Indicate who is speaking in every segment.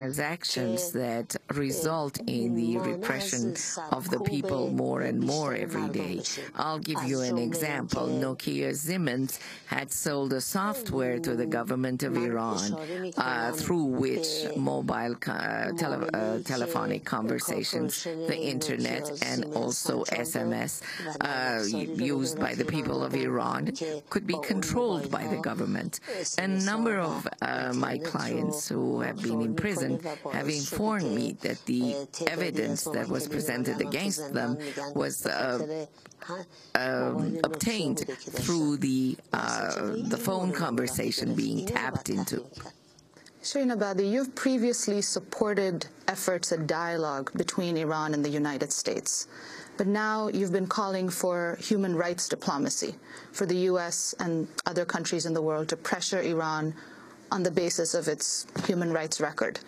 Speaker 1: Actions that result in the repression of the people more and more every day. I'll give you an example. Nokia Siemens had sold a software to the government of Iran through which mobile telephonic conversations, the internet, and also SMS used by the people of Iran could be controlled by the government. A number of my clients who have been in prison have informed me that the evidence that was presented against them was obtained through the phone conversation being tapped into.
Speaker 2: Shirin Ebadi, you've previously supported efforts at dialogue between Iran and the United States, but now you've been calling for human rights diplomacy for the U.S. and other countries in the world to pressure Iran on the basis of its human rights record.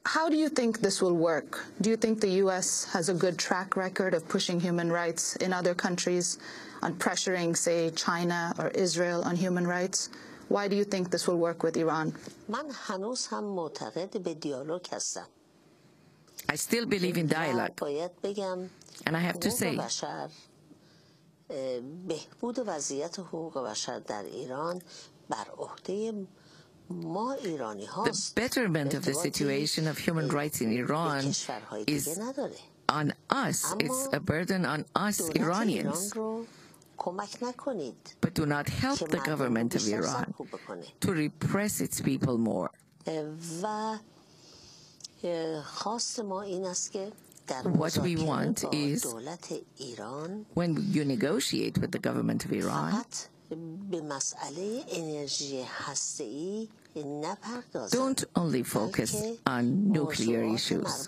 Speaker 2: How do you think this will work? Do you think the U.S. has a good track record of pushing human rights in other countries, on pressuring, say, China or Israel on human rights? Why do you think this will work with Iran?
Speaker 1: I still believe in dialogue. And I have to say, the betterment of the situation of human rights in Iran is on us. It's a burden on us Iranians. But do not help the government of Iran to repress its people more. What we want is, when you negotiate with the government of Iran, don't only focus on nuclear issues,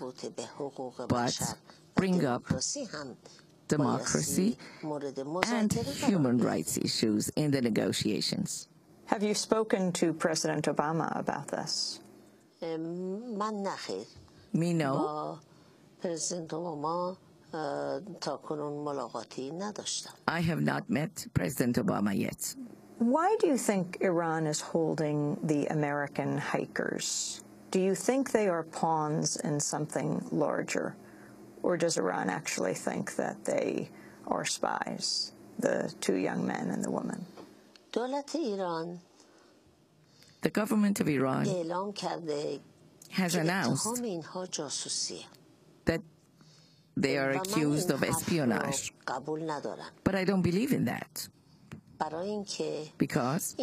Speaker 1: but bring up democracy and human rights issues in the negotiations.
Speaker 3: Have you spoken to President Obama about this?
Speaker 1: Me, no. I have not met President Obama yet.
Speaker 3: Why do you think Iran is holding the American hikers? Do you think they are pawns in something larger? Or does Iran actually think that they are spies, the two young men and the woman?
Speaker 1: The government of Iran has announced that they are accused of espionage. But I don't believe in that. Because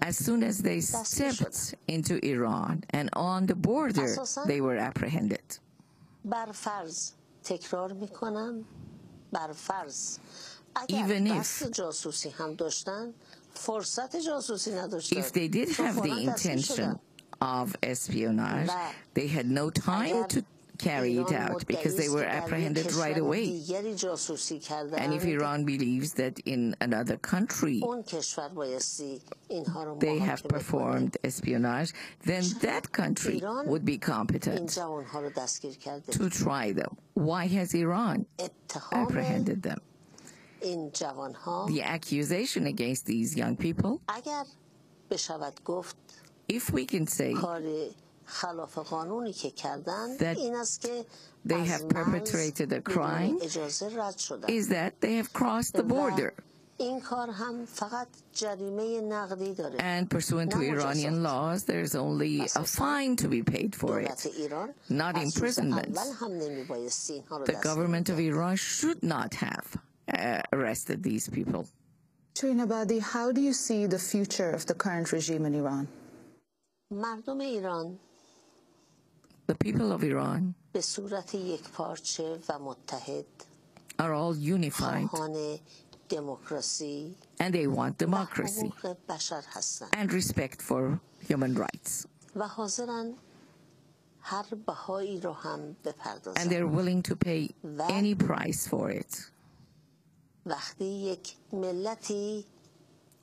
Speaker 1: as soon as they stepped into Iran and on the border, they were apprehended. Even if they did have the intention of espionage, they had no time to carry it out because they were apprehended right away. And if Iran believes that in another country they have performed espionage, then that country would be competent to try them. Why has Iran apprehended them? The accusation against these young people, if we can say that they have perpetrated a crime, is that they have crossed the border. And pursuant to Iranian laws, there's only a fine to be paid for it, not imprisonment. The government of Iran should not have arrested these people.
Speaker 2: Shirin Ebadi, how do you see the future of the current regime in Iran?
Speaker 1: The people of Iran are all unified, and they want democracy and respect for human rights. And they're willing to pay any price for it.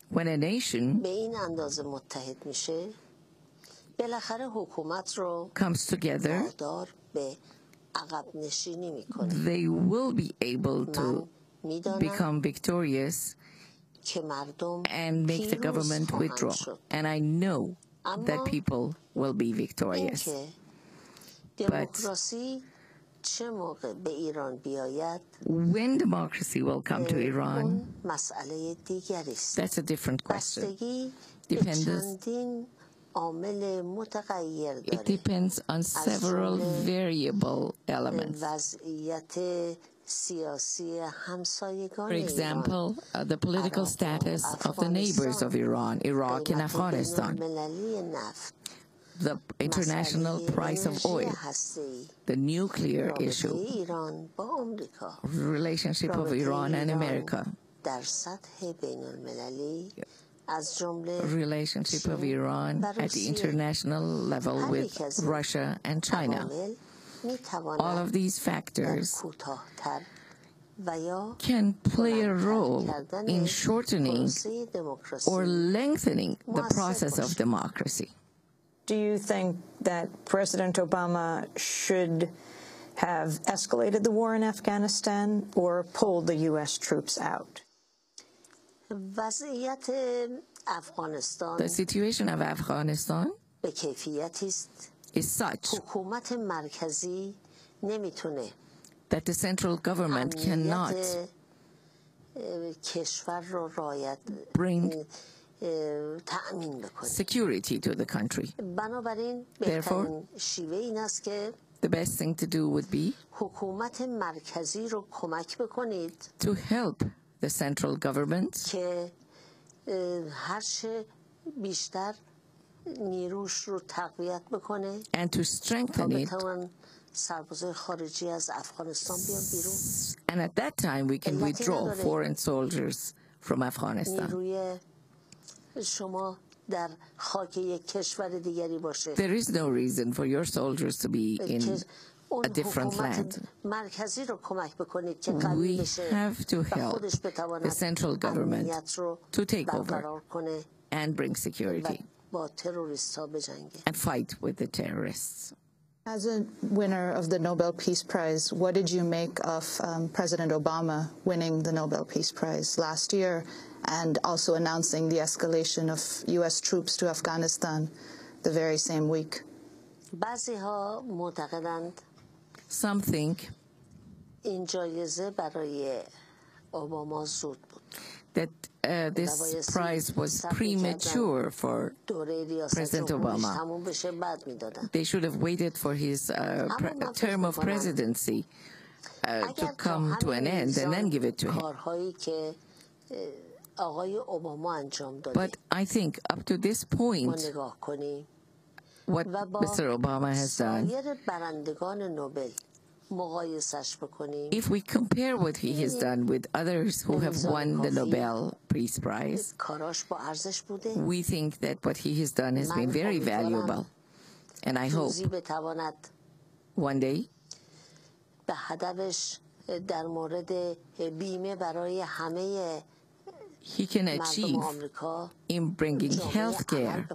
Speaker 1: When a nation comes together, they will be able to become victorious and make the government withdraw. And I know that people will be victorious. But when democracy will come to Iran, that's a different question. It depends on several variable elements. For example, the political status of the neighbors of Iran, Iraq and Afghanistan, the international price of oil, the nuclear issue, relationship of Iran and America, relationship of Iran at the international level with Russia and China. All of these factors can play a role in shortening or lengthening the process of democracy.
Speaker 3: Do you think that President Obama should have escalated the war in Afghanistan or pulled the U.S. troops out?
Speaker 1: The situation of Afghanistan is such that the central government cannot bring security to the country. Therefore, the best thing to do would be to help the central government and to strengthen it. And at that time, we can withdraw foreign soldiers from Afghanistan. There is no reason for your soldiers to be in a different land. We have to help the central government to take over and bring security and fight with the terrorists.
Speaker 2: As a winner of the Nobel Peace Prize, what did you make of President Obama winning the Nobel Peace Prize last year and also announcing the escalation of U.S. troops to Afghanistan the very same week?
Speaker 1: Some think that this prize was premature for President Obama. They should have waited for his term of presidency to come to an end and then give it to him. But I think up to this point, what Mr. Obama has done, if we compare what he has done with others who have won the Nobel Peace Prize, we think that what he has done has been very valuable. And I hope one day he can achieve in bringing health care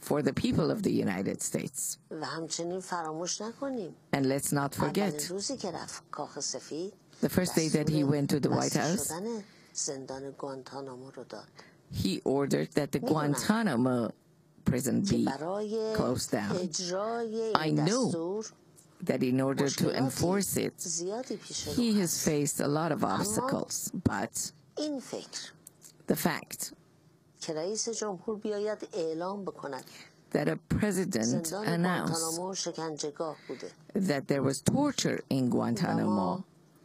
Speaker 1: for the people of the United States. And let's not forget, the first day that he went to the White House, he ordered that the Guantanamo prison be closed down. I know that in order to enforce it, he has faced a lot of obstacles, but the fact that a president announced that there was torture in Guantanamo,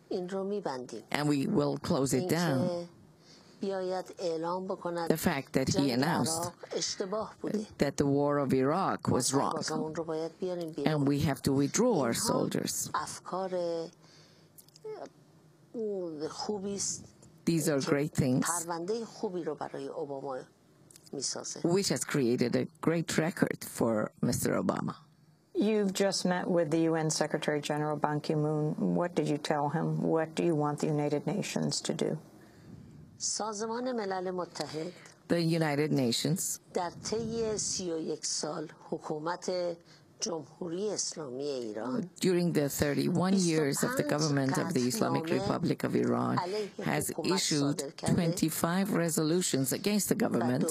Speaker 1: and we will close it down. The fact that he announced that the war of Iraq was wrong, and we have to withdraw our soldiers. These are great things, which has created a great record for Mr. Obama.
Speaker 3: You've just met with the UN Secretary General Ban Ki-moon. What did you tell him? What do you want the United Nations to do?
Speaker 1: The United Nations during the 31 years of the government of the Islamic Republic of Iran, has issued 25 resolutions against the government